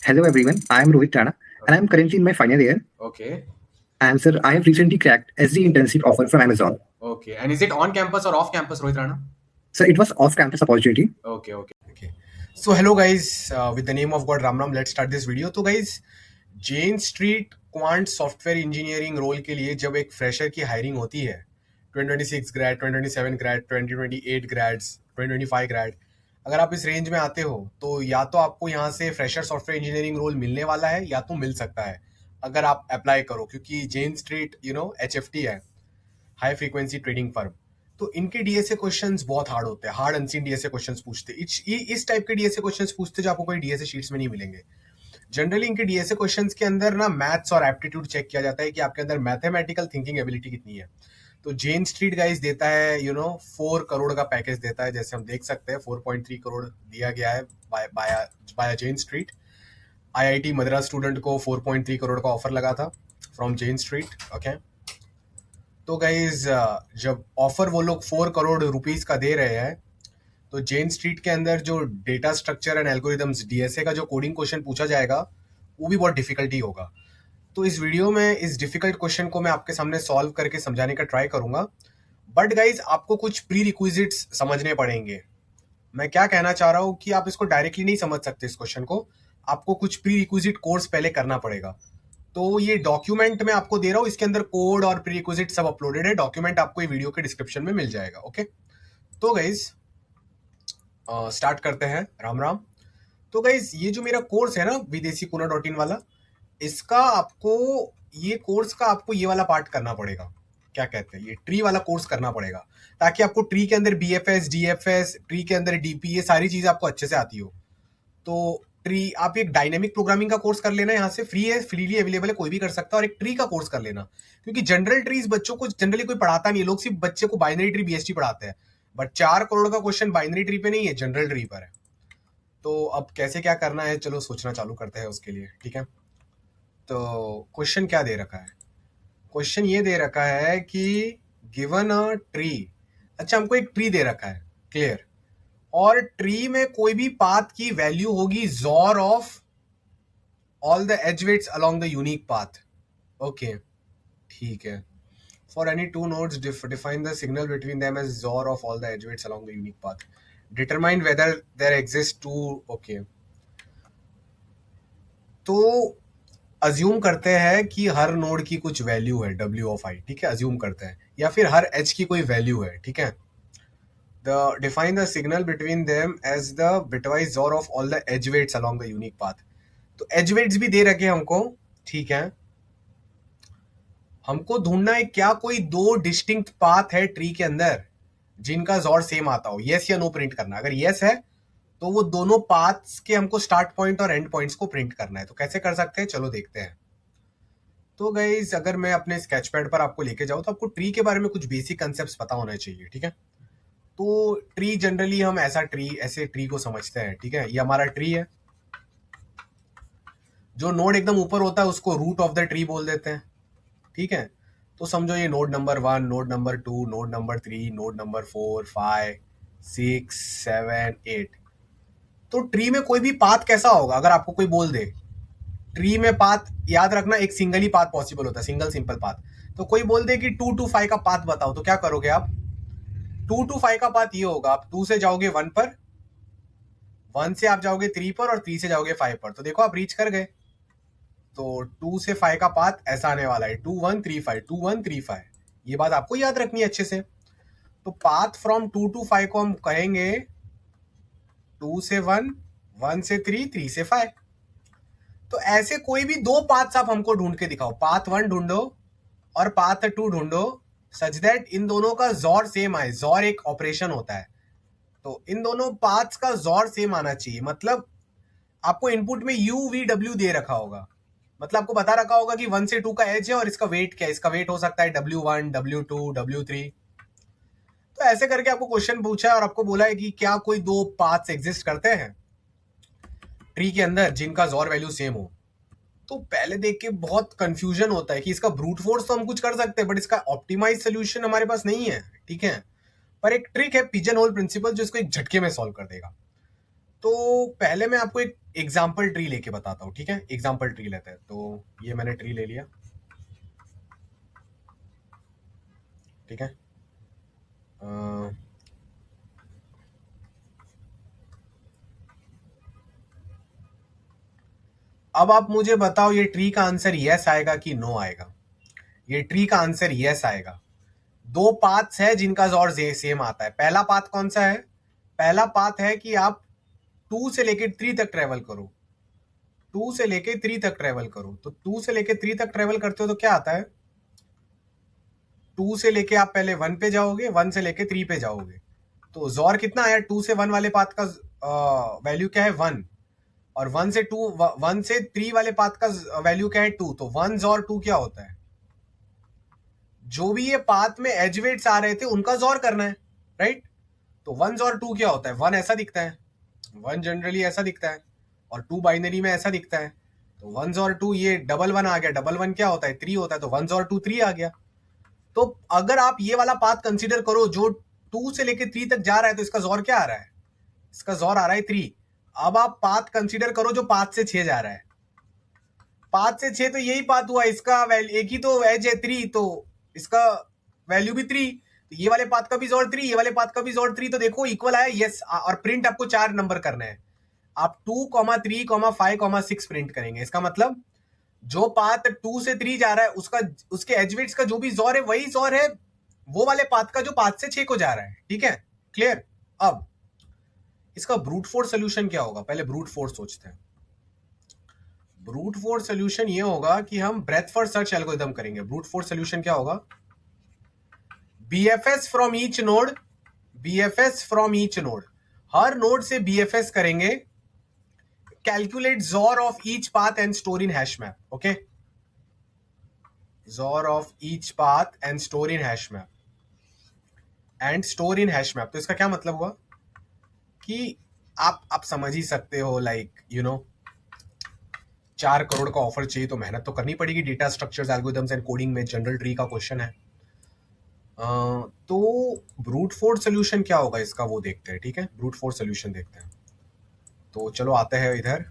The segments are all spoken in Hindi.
Hello everyone, I am Rohit Rana and I am currently in my final year. Okay. And sir, I have recently cracked SD internship offer from Amazon. Okay. And is it on campus or off campus, Rohit Rana? Sir, it was off-campus opportunity. Okay. So hello guys, with the name of God Ram Ram, let's start this video. तो guys, Jane Street quant software engineering role के लिए जब एक फ्रेशर की हायरिंग होती है 2026 ग्रेड 2027 ग्रेड 2028 ग्रेड्स 2025 ग्रेड, अगर आप इस रेंज में आते हो तो या तो आपको यहाँ से फ्रेशर सॉफ्टवेयर इंजीनियरिंग रोल मिलने वाला है या तो मिल सकता है अगर आप अप्लाई करो, क्योंकि जेन स्ट्रीट HFT है, हाई फ्रीक्वेंसी ट्रेडिंग फर्म। तो इनके डीएसए क्वेश्चंस बहुत हार्ड होते हैं, हार्ड अनसीन डीएसए क्वेश्चंस पूछते हैं, इस टाइप के डीएसए क्वेश्चंस पूछते जो आपको कोई डीएसए शीट्स में नहीं मिलेंगे। जनरली इनके डीएसए क्वेश्चंस के अंदर ना मैथ्स और एप्टीट्यूड चेक किया जाता है कि आपके अंदर मैथमेटिकल थिंकिंग एबिलिटी कितनी है। तो जेन स्ट्रीट गाइस देता है 4 करोड़ का पैकेज देता है, जैसे हम देख सकते हैं 4.3 करोड़ दिया गया है बाय जेन स्ट्रीट। आईआईटी मद्रास स्टूडेंट को 4.3 करोड़ का ऑफर लगा था फ्रॉम जेन स्ट्रीट। ओके, तो गाइज जब ऑफर वो लोग 4 करोड़ रुपीस का दे रहे हैं तो जेन स्ट्रीट के अंदर जो data structure and algorithms DSA का जो कोडिंग क्वेश्चन पूछा जाएगा वो भी बहुत डिफिकल्टी होगा। तो इस वीडियो में इस डिफिकल्ट क्वेश्चन को मैं आपके सामने सॉल्व करके समझाने का ट्राई करूंगा, बट गाइज आपको कुछ प्री रिक्विजिट्स समझने पड़ेंगे। मैं क्या कहना चाह रहा हूं कि आप इसको डायरेक्टली नहीं समझ सकते इस क्वेश्चन को, आपको कुछ प्री रिक्विजिट कोर्स पहले करना पड़ेगा। तो ये डॉक्यूमेंट मैं आपको दे रहा हूं, इसके अंदर कोड और प्री रिक्विजिट सब अपलोडेड है। डॉक्यूमेंट आपको ये वीडियो के डिस्क्रिप्शन में मिल जाएगा। ओके, तो गाइज स्टार्ट करते हैं। राम राम। तो गाइज ये जो मेरा कोर्स है ना videsikuna.in वाला, इसका आपको ये कोर्स का आपको ये वाला पार्ट करना पड़ेगा, क्या कहते हैं, ये ट्री वाला कोर्स करना पड़ेगा, ताकि आपको ट्री के अंदर BFS DFS, ट्री के अंदर DP, ये सारी चीजें आपको अच्छे से आती हो। तो ट्री आप एक डायनेमिक प्रोग्रामिंग का कोर्स कर लेना, यहाँ से फ्री है, फ्रीली अवेलेबल है, कोई भी कर सकता है। और एक ट्री का कोर्स कर लेना, क्योंकि जनरल ट्रीज बच्चों को जनरली कोई पढ़ाता नहीं है, लोग सिर्फ बच्चे को बाइनरी ट्री BST पढ़ाते हैं, बट 4 करोड़ का क्वेश्चन बाइनरी ट्री पे नहीं है, जनरल ट्री पर है। तो अब कैसे क्या करना है, चलो सोचना चालू करते हैं उसके लिए। ठीक है, तो क्वेश्चन क्या दे रखा है? क्वेश्चन ये दे रखा है कि गिवन अ ट्री, अच्छा हमको एक ट्री दे रखा है, क्लियर, और ट्री में कोई भी पाथ की वैल्यू होगी ZOR of all the edge weights along the unique path. Okay, ठीक है। For any two nodes define the signal between them as ZOR of all the edge weights along the unique path, determine whether there exist two. Okay, तो अज्यूम करते हैं कि हर नोड की कुछ वैल्यू है W ऑफ I, ठीक है, अज्यूम करते हैं, या फिर हर एज की कोई वैल्यू है। ठीक है, define the signal between them as the bitwise XOR of all the edge weights along the unique path। तो edge weights भी दे रखे हमको, ठीक है। हमको ढूंढना है क्या कोई दो डिस्टिंक्ट पाथ है ट्री के अंदर जिनका XOR सेम आता हो, यस या नो प्रिंट करना। अगर यस है तो वो दोनों पाथ्स के हमको स्टार्ट पॉइंट और एंड पॉइंट्स को प्रिंट करना है। तो कैसे कर सकते हैं, चलो देखते हैं। तो गाइस अगर मैं अपने स्केच पैड पर आपको लेके जाऊं तो आपको ट्री के बारे में कुछ बेसिक कंसेप्ट्स पता होना चाहिए। ठीक है, तो ट्री जनरली हम ऐसे ट्री को समझते हैं। ठीक है, ये हमारा ट्री है, जो नोड एकदम ऊपर होता है उसको रूट ऑफ द ट्री बोल देते हैं। ठीक है, तो समझो ये node number 1, node number 2, node number 3, node number 4, 5, 6, 7, 8। तो ट्री में कोई भी पाथ कैसा होगा, अगर आपको कोई बोल दे ट्री में पाथ, याद रखना एक सिंगल ही पाथ पॉसिबल होता है, सिंगल सिंपल पाथ। तो कोई बोल दे कि 2 to 5 का पाथ बताओ, तो क्या करोगे आप? 2 to 5 का पाथ ये होगा, आप 2 से जाओगे 1 पर, 1 से आप जाओगे 3 पर, और 3 से जाओगे 5 पर। तो देखो आप रीच कर गए। तो 2 से 5 का पाथ ऐसा आने वाला है 2 1 3 5, 2 1 3 5। ये बात आपको याद रखनी है अच्छे से। तो पाथ फ्रॉम 2 to 5 को हम कहेंगे 2 से 1, 1 से 3, 3 से 5। तो ऐसे कोई भी दो पाथ्स आप हमको ढूंढ के दिखाओ, पाथ 1 ढूंढो और पाथ 2 ढूंढो, सच दैट इन दोनों का XOR सेम आए। XOR एक ऑपरेशन होता है, तो इन दोनों पाथ्स का XOR सेम आना चाहिए। मतलब आपको इनपुट में UVW दे रखा होगा, मतलब आपको बता रखा होगा कि 1 से 2 का एज है और इसका वेट क्या है। इसका वेट हो सकता है W1, W2, W3। तो ऐसे करके आपको क्वेश्चन पूछा है और आपको बोला है कि क्या कोई दो पाथ्स एग्जिस्ट करते हैं ट्री के अंदर जिनका XOR वैल्यू सेम हो। तो पहले देख के बहुत कंफ्यूजन होता है कि इसका ब्रूट फोर्स तो हम कुछ कर सकते हैं, बट इसका ऑप्टिमाइज सोल्यूशन हमारे पास नहीं है। ठीक है, पर एक ट्रिक है पिजन होल प्रिंसिपल, जो इसको एक झटके में सॉल्व कर देगा। तो पहले मैं आपको एक एग्जाम्पल ट्री लेके बताता हूँ, ठीक है। एग्जाम्पल ट्री लेते हैं। तो ये मैंने ट्री ले लिया, ठीक है। अब आप मुझे बताओ ये ट्री का आंसर यस आएगा कि नो आएगा। ये ट्री का आंसर यस आएगा। दो पाथ्स है जिनका जोर सेम आता है। पहला पाथ कौन सा है? पहला पाथ है कि आप 2 से लेके 3 तक ट्रेवल करो। 2 से लेके 3 तक ट्रेवल करो। तो 2 से लेके 3 तक ट्रेवल करते हो तो क्या आता है? 2 से लेके आप पहले 1 पे जाओगे, 1 से लेके 3 पे जाओगे। तो जोर कितना आया? 2 से 1 वाले पाथ का वैल्यू क्या है? 1। और 1 से 3 वाले पाथ का वैल्यू क्या है? 2। तो 1 जोर 2 क्या होता है? जो भी ये पाथ में एज वेट्स आ रहे थे उनका जोर करना है, राइट। तो 1 जोर 2 क्या होता है? 1 ऐसा दिखता है, 1 जनरली ऐसा दिखता है, और 2 बाइनरी में ऐसा दिखता है। तो 1 और 2, ये डबल 1 आ गया। डबल 1 क्या होता है? 3 होता है। तो 1 और 2 3 आ गया। तो अगर आप ये वाला पाथ कंसीडर करो जो 2 से लेके 3 तक जा रहा है, तो इसका जोर क्या आ रहा है? इसका जोर आ रहा है 3। अब आप पाथ कंसीडर करो जो 5 से 6 जा रहा है। 5 से 6 तो यही पाथ हुआ, इसका वैल्यू एक ही तो एज है 3, तो इसका वैल्यू भी 3। तो ये वाले पाथ का भी जोर 3, ये वाले पाथ का भी जोर 3। तो देखो इक्वल आया, यस। और प्रिंट आपको 4 नंबर करना है। आप 2, 3, 5, 6 प्रिंट करेंगे। इसका मतलब जो पाथ 2 से 3 जा रहा है उसका, उसके एजवेट्स का जो भी जोर है वही जोर है वो वाले पाथ का जो 5 से 6 को जा रहा है, ठीक है। क्लियर? अब इसका ब्रूट फोर्स सोल्यूशन क्या होगा? पहले ब्रूट फोर्स सोचते हैं। ब्रूट फोर्स सोल्यूशन ये होगा कि हम ब्रेथ फर्स्ट सर्च एल्गोरिथम करेंगे। ब्रूट फोर्स सोल्यूशन क्या होगा? BFS from each node, BFS from each node, हर नोड से बीएफएस करेंगे। Calculate XOR of each path and store in hash map, okay. XOR of each path and store in hash map, and store in hash map. तो इसका क्या मतलब हुआ कि आप समझ ही सकते हो, लाइक यू नो 4 करोड़ का ऑफर चाहिए तो मेहनत तो करनी पड़ेगी। Data structures, algorithms and coding में जनरल ट्री का क्वेश्चन है। तो ब्रूट फोर्स सोल्यूशन क्या होगा इसका वो देखते हैं, ठीक है। ब्रूट फोर्स सोल्यूशन देखते हैं। तो चलो आते हैं इधर,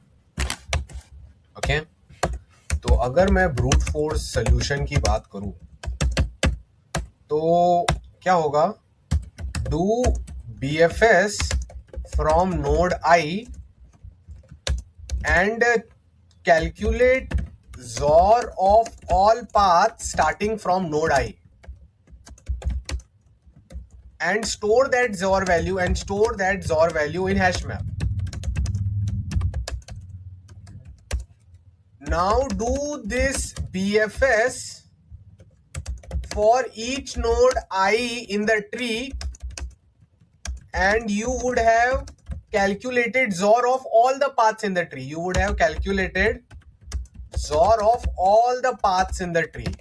ओके। तो अगर मैं ब्रूट फोर्स सोल्यूशन की बात करूं तो क्या होगा? Do BFS from node I and calculate ZOR of all paths starting from node I and store that ZOR value in hash map. Now do this BFS for each node I in the tree and you would have calculated ZOR of all the paths in the tree. You would have calculated ZOR of all the paths in the tree.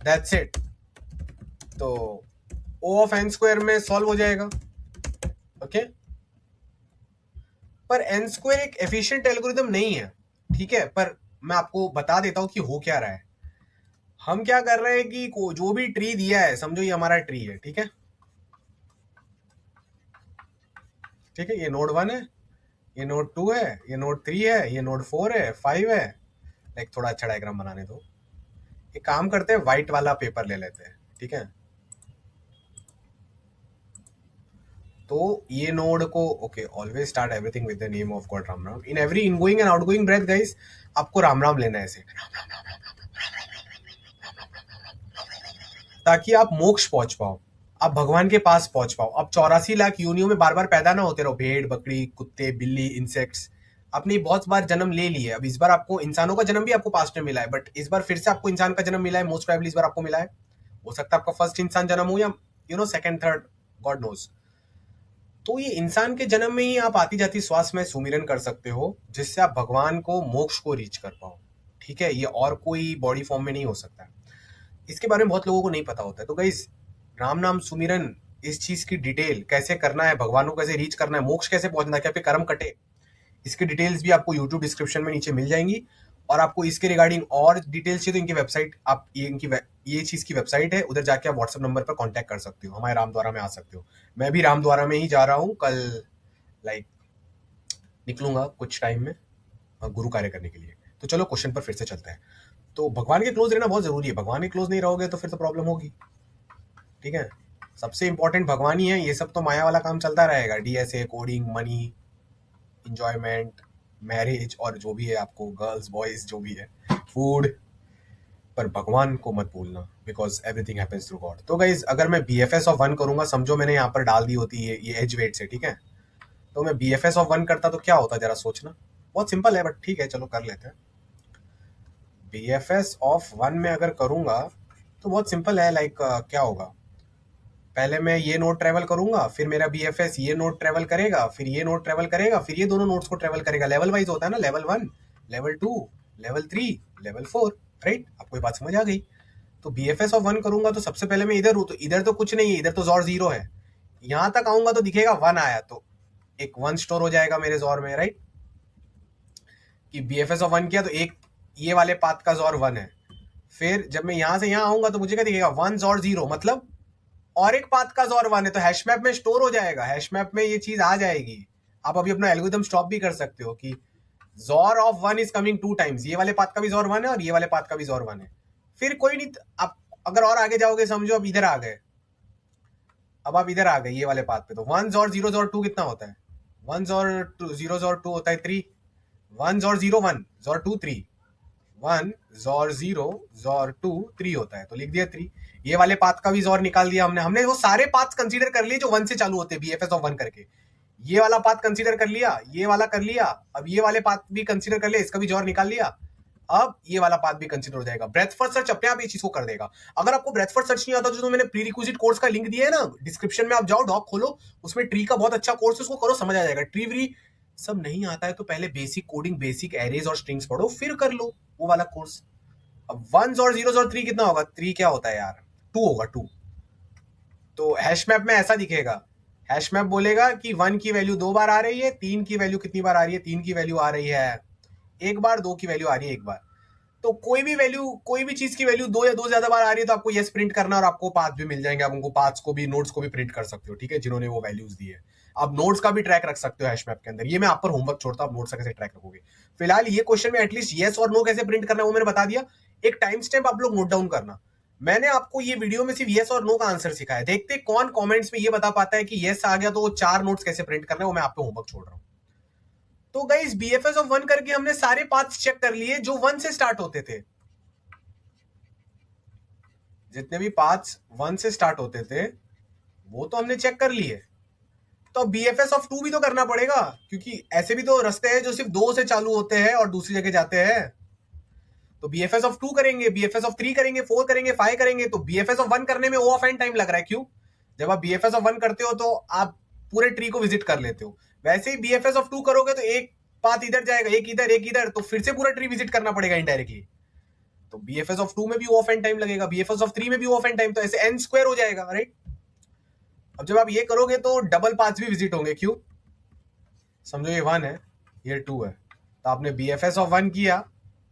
That's it. तो O of n square में सॉल्व हो जाएगा, ओके। पर n square एक एफिशिएंट एल्गोरिथम नहीं है, ठीक है। पर मैं आपको बता देता हूं कि हो क्या रहा है। हम क्या कर रहे हैं कि जो भी ट्री दिया है, समझो ये हमारा ट्री है, ठीक है। ठीक है, ये नोड 1 है, ये नोड 2 है, ये नोड 3 है, ये नोड 4 है, 5 है। लाइक थोड़ा अच्छा डायग्राम बनाने दो। एक काम करते हैं, व्हाइट वाला पेपर ले लेते हैं, ठीक है। तो ये नोड को, okay, always start everything with the name of God Ram Ram. In every incoming and outgoing breath guys, आपको राम राम लेना है ऐसे, ताकि आप मोक्ष पहुंच पाओ, आप भगवान के पास पहुंच पाओ। अब 84 लाख योनियों में बार बार पैदा ना होते रहो, भेड़, बकरी, कुत्ते, बिल्ली, इंसेक्ट्स। आपने बहुत बार जन्म ले लिए। अब इस बार आपको इंसानों का जन्म भी आपको पास्ट में मिला है, बट इस बार फिर से आपको इंसान का जन्म मिला है। मोस्ट प्रोबेबली इस बार आपको मिला है। हो सकता है आपका फर्स्ट इंसान जन्म हो, या सेकंड, थर्ड, गॉड नोज। तो ये इंसान के जन्म में ही आप आती जाती श्वास में सुमिरन कर सकते हो, जिससे आप भगवान को, मोक्ष को रीच कर पाओ, ठीक है। ये और कोई बॉडी फॉर्म में नहीं हो सकता। इसके बारे में बहुत लोगों को नहीं पता होता है। तो गाइस, राम नाम सुमिरन, इस चीज की डिटेल कैसे करना है, भगवान को कैसे रीच करना है, मोक्ष कैसे पहुंचना है, कि आपके कर्म कटे, इसकी डिटेल्स भी आपको यूट्यूब डिस्क्रिप्शन में नीचे मिल जाएंगी। और आपको इसके रिगार्डिंग और डिटेल्स चाहिए तो इनकी वेबसाइट, आप ये चीज़ की वेबसाइट है, उधर जाके आप व्हाट्सएप नंबर पर कांटेक्ट कर सकते हो, हमारे रामद्वारा में आ सकते हो। मैं भी रामद्वारा में ही जा रहा हूँ कल, लाइक निकलूंगा कुछ टाइम में गुरु कार्य करने के लिए। तो चलो क्वेश्चन पर फिर से चलते हैं। तो भगवान के क्लोज रहना बहुत जरूरी है, भगवान के क्लोज नहीं रहोगे तो फिर तो प्रॉब्लम होगी, ठीक है। सबसे इंपॉर्टेंट भगवान ही है, ये सब तो माया वाला काम चलता रहेगा, DSA, coding, money, enjoyment, marriage और जो भी है आपको, गर्ल्स बॉयज जो भी है, फूड, पर भगवान को मत भूलना, because everything happens through God. तो गाइज अगर मैं BFS ऑफ 1 करूंगा, समझो मैंने यहाँ पर डाल दी होती है ये एज वेट से, ठीक है। तो मैं BFS ऑफ 1 करता तो क्या होता, जरा सोचना। बहुत सिंपल है बट ठीक है, चलो कर लेते हैं। BFS ऑफ 1 में अगर करूंगा तो बहुत सिंपल है, लाइक क्या होगा, पहले मैं ये नोड ट्रेवल करूंगा, फिर मेरा BFS ये नोड ट्रेवल करेगा, फिर ये नोड ट्रेवल करेगा, फिर ये दोनों नोड्स को ट्रेवल करेगा। लेवल वाइज होता है ना, level 1, level 2, level 3, level 4, right. आपको ये बात समझ आ गई। तो BFS ऑफ 1 करूंगा तो सबसे पहले मैं इधर हूं, तो इधर तो कुछ नहीं है, इधर तो जोर 0 है। यहां तक आऊंगा तो दिखेगा 1 आया, तो एक 1 स्टोर हो जाएगा मेरे जोर में, राइट। कि BFS ऑफ 1 किया तो एक ये वाले पाथ का जोर 1 है। फिर जब मैं यहां से यहां आऊंगा तो मुझे क्या दिखेगा, 1 जोर 0, मतलब और एक पाथ का जोर 1 है, तो हैश मैप में स्टोर हो जाएगा, हैश मैप में ये चीज आ जाएगी। आप अभी अपना एल्गोरिथम स्टॉप भी कर सकते हो कि जोर ऑफ 1 इज कमिंग 2 टाइम्स, ये वाले पाथ का भी जोर 1 है और ये वाले पाथ का भी जोर 1 है। फिर कोई नहीं, आप अगर और आगे जाओगे, समझो अब इधर आ गए, अब आप इधर आ गए ये वाले पाथ पे, तो 1 जोर 0 जोर 2 कितना होता है, 1 जोर 0 जोर 2 होता है 3, 1 जोर 0 1 जोर 2 3, 1 जोर 0 जोर 2 3 होता है, तो लिख दिया 3। ये वाले पाथ का भी जोर निकाल दिया हमने वो सारे पाथ कंसीडर कर लिए जो 1 से चालू होते हैं BFS ऑफ 1 करके। ये वाला पाथ कंसीडर कर लिया, ये वाला कर लिया, अब ये वाले पाथ भी कंसीडर कर लिया, इसका भी जोर निकाल लिया, अब ये वाला पाथ भी कंसीडर हो जाएगा। ब्रेथ फर्स्ट सर्च अपने आप ये चीज को कर देगा। अगर आपको ब्रेथ फर्स्ट सर्च नहीं आता तो मैंने प्री रिक्विजिट कोर्स का लिंक दिया है ना डिस्क्रिप्शन में, आप जाओ डॉक खोलो, उसमें ट्री का बहुत अच्छा कोर्स है, उसको करो, समझ आ जाएगा। ट्री व्री सब नहीं आता है तो पहले बेसिक कोडिंग, बेसिक एरेज और स्ट्रिंग्स पढ़ो, फिर कर लो वो वाला कोर्स। अब 1 और 0 और 3 कितना होगा, 3 क्या होता है यार, 2 होगा 2। तो हैश मैप में ऐसा दिखेगा, हैश मैप बोलेगा कि 1 की वैल्यू 2 बार आ रही है, 3 की वैल्यू कितनी बार आ रही है, 3 की वैल्यू आ रही है एक बार, 2 की वैल्यू आ रही है एक बार। तो कोई भी वैल्यू, कोई भी चीज की वैल्यू 2 या 2 ज्यादा बार आ रही है तो आपको यस प्रिंट करना, और आपको पाथ भी मिल जाएंगे, आप उनको पाथ्स को भी, नोड्स को भी प्रिंट कर सकते हो, ठीक है, जिन्होंने वो वैल्यूज दी है। आप नोड्स का भी ट्रैक रख सकते हो हैश मैप के अंदर, ये मैं आप पर होमवर्क छोड़ता हूं, आप नोड्स का कैसे ट्रैक रखोगे। फिलहाल ये क्वेश्चन में एटलीस्ट यस और नो कैसे प्रिंट करना है वो मैंने बता दिया। एक टाइम स्टैम्प आप लोग नोट डाउन करना, मैंने आपको ये वीडियो में सिर्फ यस और नो का आंसर सिखाया, देखते कौन कमेंट्स में ये बता पाता है कि यस आ गया तो वो 4 नोट्स कैसे प्रिंट करना है, वो मैं आप पे होमवर्क छोड़ रहा हूं। तो गाइस BFS ऑफ 1 करके हमने सारे पाथ्स चेक कर लिए जो 1 से स्टार्ट होते थे, जितने भी पाथ्स 1 से स्टार्ट होते थे वो तो हमने चेक कर लिए। तो BFS ऑफ 2 भी तो करना पड़ेगा, क्योंकि ऐसे भी तो रास्ते हैं जो सिर्फ 2 से चालू होते हैं और दूसरी जगह जाते हैं। तो BFS ऑफ 2 करेंगे, BFS ऑफ 3 करेंगे, 4 करेंगे, 5 करेंगे। तो BFS ऑफ 1 करने में ओ ऑफ एन टाइम लग रहा है, क्यों? जब आप BFS ऑफ 1 करते हो तो आप पूरे ट्री को विजिट कर लेते हो, वैसे ही BFS ऑफ 2 करोगे तो एक पाथ इधर जाएगा, एक इधर, एक इधर, तो फिर से पूरा ट्री विजिट करना पड़ेगा इनडायरेक्टली। तो BFS ऑफ 2 में भी ओ ऑफ एन टाइम लगेगा, BFS ऑफ 3 में भी ओ ऑफ एन टाइम, तो ऐसे n स्क्वायर हो जाएगा, राइट। अब जब आप ये करोगे तो डबल पाथ्स भी विजिट होंगे, क्यों? समझो ये 1 है, ये 2 है, तो आपने BFS ऑफ 1 किया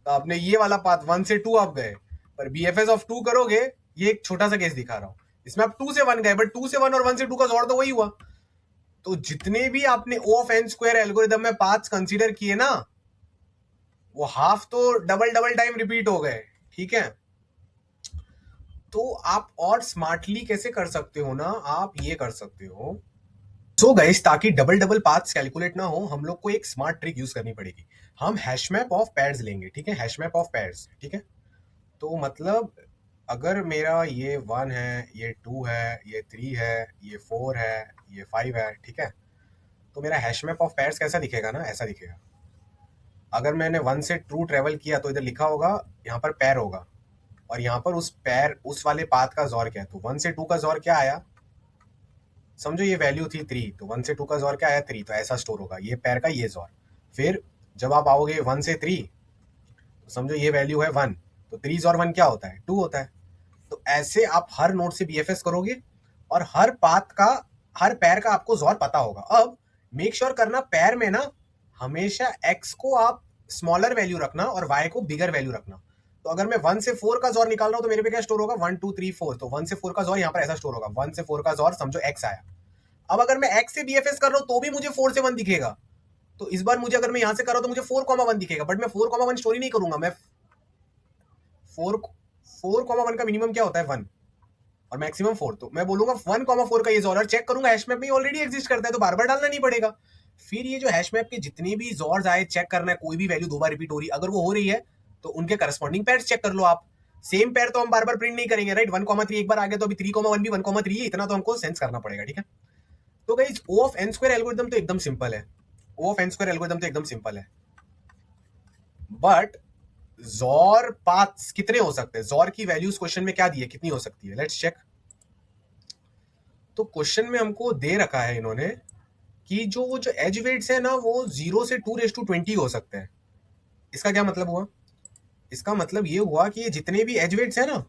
तो आपने ये वाला पाथ 1 से 2 आप गए, पर BFS ऑफ 2 करोगे, ये एक छोटा सा केस दिखा रहा हूं, इसमें आप 2 से 1 गए, बट 2 से 1 और 1 से 2 का जोड़ तो वही हुआ। तो जितने भी आपने O of n square algorithm में पाथ्स कंसीडर किए ना, वो हाफ तो डबल डबल टाइम रिपीट हो गए, ठीक है। तो आप और स्मार्टली कैसे कर सकते हो ना, आप ये कर सकते हो, सो गाइस ताकि डबल डबल पाथ्स कैलकुलेट ना हो, हम लोग को एक स्मार्ट ट्रिक यूज करनी पड़ेगी। हम हैश मैप ऑफ पेयर्स लेंगे, ठीक है, हैश मैप ऑफ पेयर्स, ठीक है। तो मतलब अगर मेरा ये 1 है, ये 2 है, ये 3 है, ये 4 है, ये 5 है, ठीक है, तो मेरा हैश मैप ऑफ पेयर्स कैसा दिखेगा ना, ऐसा दिखेगा। अगर मैंने 1 से 2 ट्रेवल किया तो इधर लिखा होगा, यहाँ पर पैर होगा, और यहाँ पर उस पैर, उस वाले पाथ का जोर क्या है, तो 1 से 2 का जोर क्या आया, समझो ये वैल्यू थी 3, तो 1 से 2 का जोर क्या आया 3, तो ऐसा स्टोर होगा ये पैर का ये जोर। फिर जब आप आओगे 1 से 3, तो समझो ये वैल्यू है 1, तो 3 जोर 1 क्या होता है, 2 होता है। तो ऐसे आप हर नोड से BFS करोगे और हर पाथ का, हर पैर का आपको जोर पता होगा। अब मेक श्योर करना पैर में ना हमेशा x को आप स्मॉलर वैल्यू रखना और y को बिगर वैल्यू रखना। तो अगर मैं 1 से 4 का जोर निकाल रहा हूं तो मेरे पे क्या स्टोर होगा, 1 2 3 4। तो 1 से 4 का जोर यहाँ पर ऐसा स्टोर होगा, 1 से 4 का जोर समझो x आया। अब अगर मैं x से BFS कर रहा हूं तो भी मुझे 4 से 1 दिखेगा। तो इस बार मुझे अगर मैं यहां से कर रहा हूं तो मुझे 4,1 दिखेगा, बट मैं 4,1 स्टोरी नहीं करूंगा। मैं 4,1 का मिनिमम क्या होता है 1 और मैक्सिमम 4। तो मैं बोलूंगा 1,4 का ये जोर चेक करूंगा, हैश मैप में ऑलरेडी एग्जिस्ट करता है तो बार बार डालना नहीं पड़ेगा। फिर ये जो हैश मैप के जितने भी जोर्स आए चेक करना है, कोई भी वैल्यू दो बार रिपीट हो रही, अगर वो हो रही है तो उनके करस्पॉन्डिंग पेयर्स चेक कर लो आप। सेम पेयर तो हम बार बार प्रिंट नहीं करेंगे, राइट। 1,3 एक बार आ गया तो अभी 3,1 भी 1,3 है, इतना तो हमको सेंस करना पड़ेगा, ठीक है। तो guys O of n square algorithm तो एकदम सिंपल है, O of n square algorithm तो एकदम सिंपल है, बट जोर पाथ्स कितने हो सकते हैं, जोर की वैल्यूज क्वेश्चन में क्या दी है, कितनी हो सकती है, लेट्स चेक। तो क्वेश्चन में हमको दे रखा है इन्होंने कि वो जो एज वेट्स है ना वो 0 से 2⁻20 हो सकते हैं। इसका क्या मतलब हुआ, इसका मतलब ये हुआ कि ये जितने भी एज वेट्स है ना,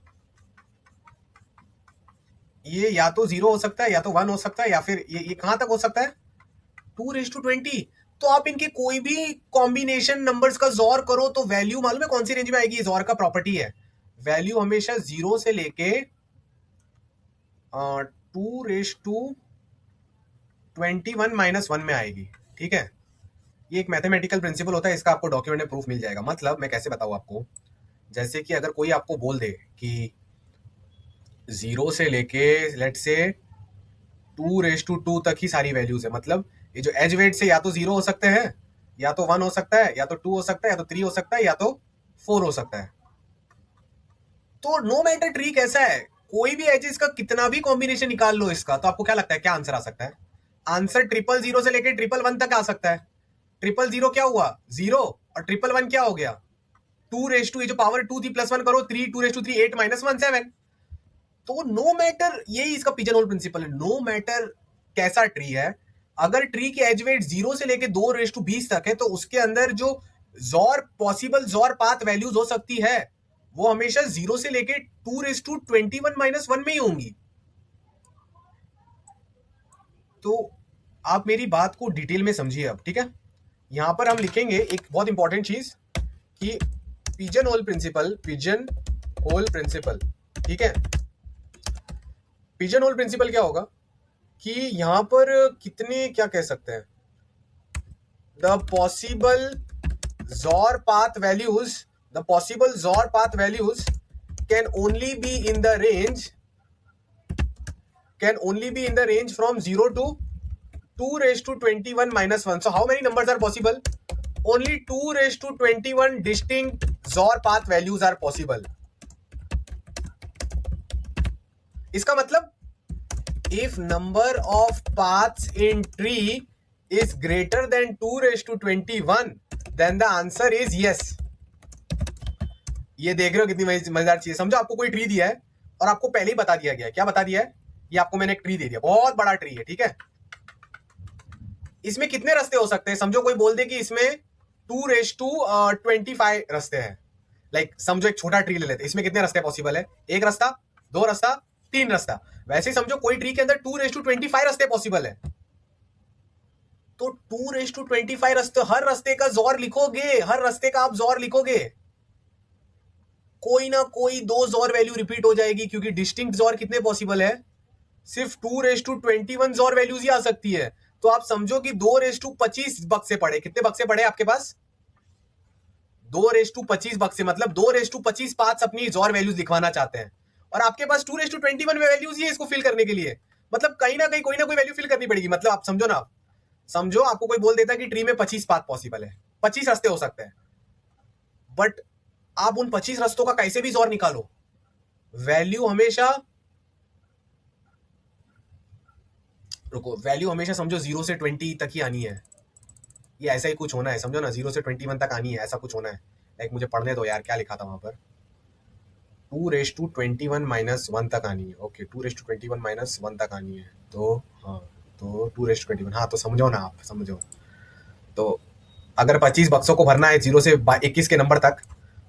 ये या तो 0 हो सकता है या तो 1 हो सकता है, या फिर ये कहां तक हो सकता है 2:20। तो आप इनके कोई भी कॉम्बिनेशन नंबर्स का जोर करो तो वैल्यू मालूम है कौन सी रेंज में आएगी। जोर का प्रॉपर्टी है, वैल्यू हमेशा 0 से लेके 2:21 में आएगी, ठीक है। ये एक मैथमेटिकल प्रिंसिपल होता है, इसका आपको डॉक्यूमेंट में प्रूफ मिल जाएगा। मतलब मैं कैसे बताऊं आपको, जैसे कि अगर कोई आपको बोल दे कि 0 से लेके लेट से 2:2 तक ही सारी वैल्यूज है, मतलब ये जो एज वेट से या तो 0 हो सकते हैं, या तो 1 हो सकता है, या तो 2 हो सकता है, या तो 3 हो सकता है, या तो 4 हो सकता है। तो नो मैटर ट्री कैसा है, कोई भी एजेस का कितना भी कॉम्बिनेशन निकाल लो इसका, तो आपको क्या लगता है क्या आंसर आ सकता है। आंसर 000 से लेके 111 तक आ सकता है। 000 क्या हुआ 0, और 111 क्या हो गया 2 ये जो पावर 2 थी +1 करो 3, 2 3 8 -1 7। तो नो मैटर, यही इसका पिजन होल प्रिंसिपल है, नो मैटर कैसा ट्री है, अगर ट्री के एज वेट 0 से लेके 2:20 तक है तो उसके अंदर जो जोर पॉसिबल जोर पाथ वैल्यूज हो सकती है वो हमेशा 0 से लेके 2:21 -1 में ही होंगी। तो आप मेरी बात को डिटेल में समझिए अब, ठीक है। यहां पर हम लिखेंगे एक बहुत इंपॉर्टेंट चीज कि pigeon hole principle, pigeon hole principle, ठीक है। पिजन होल प्रिंसिपल क्या होगा कि यहां पर कितने क्या कह सकते हैं, द पॉसिबल जोर पाथ वैल्यूज, द पॉसिबल जोर path values can only be in the range, can only be in the range from 0 to 2⁻21 -1. So how many numbers are possible? Only 2⁻21 distinct ZOR path values are possible. इसका मतलब if number of paths in tree is greater than 2⁻21 then the answer is yes. ये देख रहे हो कितनी मजेदार चीज, समझो आपको कोई ट्री दिया है और आपको पहले ही बता दिया गया, क्या बता दिया है, ये आपको मैंने एक ट्री दे दिया, बहुत बड़ा ट्री है, ठीक है। इसमें कितने रास्ते हो सकते हैं, समझो कोई बोल दे कि इसमें 2:25 रास्ते हैं, लाइक समझो एक छोटा ट्री ले लेते हैं, इसमें कितने रास्ते पॉसिबल है, एक रास्ता, दो रास्ता, तीन रास्ता। वैसे समझो कोई ट्री के अंदर 2:25 रास्ते पॉसिबल है, तो 2:25 रास्ते, हर रास्ते का जोर लिखोगे, हर रास्ते का आप जोर लिखोगे, कोई ना कोई दो जोर वैल्यू रिपीट हो जाएगी, क्योंकि डिस्टिंक्ट जोर कितने पॉसिबल है, सिर्फ 2:21 जोर वैल्यूज ही आ सकती है। तो आप समझो कि 2:25 बक्से पड़े, कितने बक्से पड़े आपके पास, 2:25 बक्से, मतलब 2:25 पाथ्स अपनी जोर वैल्यूज लिखवाना चाहते हैं, और आपके पास 2:21 में वैल्यूज ही है इसको फिल करने के लिए, मतलब कहीं ना कहीं कोई ना कोई वैल्यू फिल करनी पड़ेगी। मतलब आप समझो ना, समझो आपको कोई बोल देता है कि ट्री में 25 पाथ पॉसिबल है, 25 रास्ते हो सकते हैं, बट आप उन 25 रास्तों का कैसे भी जोर निकालो, वैल्यू हमेशा, रुको, वैल्यू हमेशा समझो 0 से 20 तक ही आनी है, ये ऐसा ही कुछ होना है, समझो ना, 0 से 21 तक आनी है, ऐसा कुछ होना है। लाइक मुझे पढ़ने दो यार, क्या लिखा था वहां पर, 2:21 -1 तक आनी है, ओके 2:21 -1 तक आनी है, तो हाँ, तो 2:21, हाँ, तो समझो ना, आप समझो, तो अगर 25 बक्सों को भरना है 0 से 21 के नंबर तक,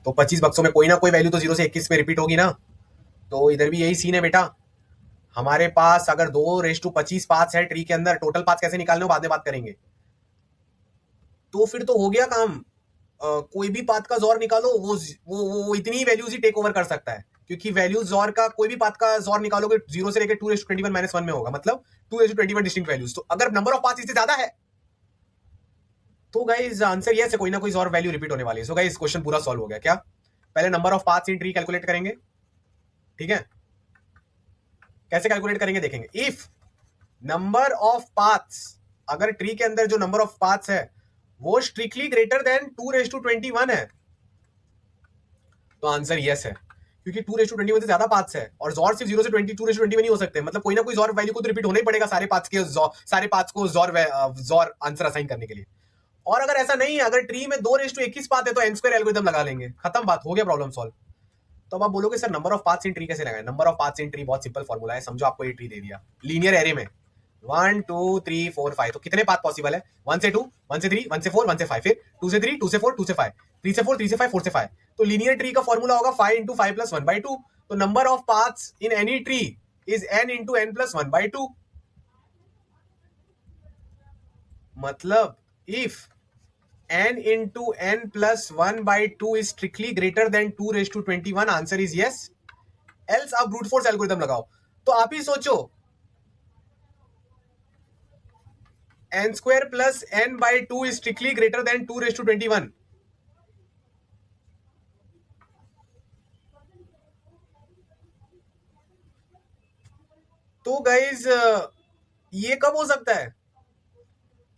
तो 25 बक्सों में कोई ना कोई वैल्यू तो 0 से 21 में रिपीट होगी ना, तो इधर भी यही सीन है बेटा। हमारे पास अगर 2:25 पाथ्स है ट्री के अंदर, टोटल पाथ्स कैसे निकालने हो बाद में बात करेंगे, तो फिर तो हो गया काम, कोई भी पाथ का जॉर निकालो, वो इतनी वैल्यूज ही टेक ओवर कर सकता है, क्योंकि वैल्यू जॉर का कोई भी पाथ का जॉर निकालोगे 0 से लेकर 2^21 - 1 में होगा, मतलब 2^21 डिस्टिंक्ट वैल्यूज। तो अगर नंबर ऑफ पाथ इससे ज्यादा है तो गाइस आंसर यस है, कोई ना कोई और वैल्यू रिपीट होने वाली है। सो गाइस क्वेश्चन पूरा सॉल्व हो गया क्या? पहले number of paths in tree calculate करेंगे, ठीक है? कैसे कैलकुलेट करेंगे देखेंगे। इफ नंबर ऑफ पाथ्स, अगर ट्री के अंदर जो नंबर ऑफ पाथ्स है वो स्ट्रिक्टली ग्रेटर देन 2^21 है तो आंसर यस है, क्योंकि 2^21 से ज्यादा पाथ्स है और जॉर सिर्फ 0 से 2^21 नहीं हो सकते, मतलब कोई ना कोई जॉर वैल्यू को तो रिपीट होना ही पड़ेगा सारे पाथ्स को जॉर आंसर असाइन करने के लिए। और अगर ऐसा नहीं है, अगर ट्री में 2:21 पाथ है तो n² एल्गोरिथम लगा लेंगे, खत्म बात, हो गया प्रॉब्लम सॉल्व। तो अब आप बोलोगे sir number of paths in tree कैसे लगाएं? Number of paths in tree बहुत सिंपल फॉर्मूला है। समझो आपको ये ट्री दे दिया लीनियर एरे में 1 2 3 4 5, तो कितने पाथ पॉसिबल है? 1 से 2, 1 से 3, 1 से 4, 1 से 5, फिर 2 से 3, 2 से 4, 2 से 5, 3 से 4, 3 से 5, 4 से 5। तो लीनियर ट्री का फॉर्मूला होगा 5 × 5 + 1/2। तो number of paths in any tree is n × n + 1/2। मतलब if n × n + 1/2 is strictly greater than 2^21, answer is yes। Else आप ब्रूट फोर्स एल्गोरिथम लगाओ। तो आप ही सोचो, n² + n/2 is strictly greater than 2^21। तो गाइज ये कब हो सकता है?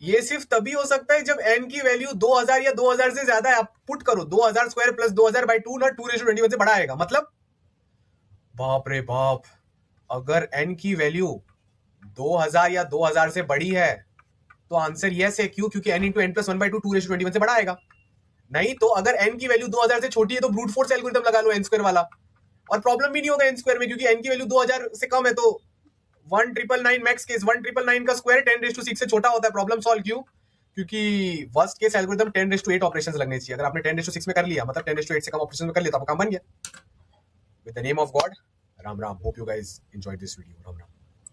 ये सिर्फ तभी हो सकता है जब n की वैल्यू 2000 या 2000 से ज्यादा है। आप पुट करो 2000² + 2000/2 ना 2^21 से बड़ा आएगा। मतलब बाप रे बाप, अगर n की वैल्यू 2000 या 2000 से बड़ी है तो आंसर यस है। क्यों? क्योंकि n × n + 1/2 2^21 से बड़ा आएगा। नहीं तो अगर n की वैल्यू 2000 से छोटी है तो ब्रूट फोर्स एल्गोरिथम लगा लो n² वाला, और प्रॉब्लम भी नहीं होगा n² में, क्योंकि n की वैल्यू 2000 से कम है तो 1,999 मैक्स केस, 1,999 का स्क्वायर 10⁻6 से छोटा होता है। Problem solve. क्यों? क्योंकि वर्स्ट केस एल्गोरिथम 10⁻8 ऑपरेशंस लगने चाहिए। अगर आपने 10⁻6 में कर लिया, मतलब 10⁻8 से कम ऑपरेशन में कर लिया, तो आपका काम बन गया। With the name of God, Ram Ram. Hope you guys enjoyed this video. Ram Ram.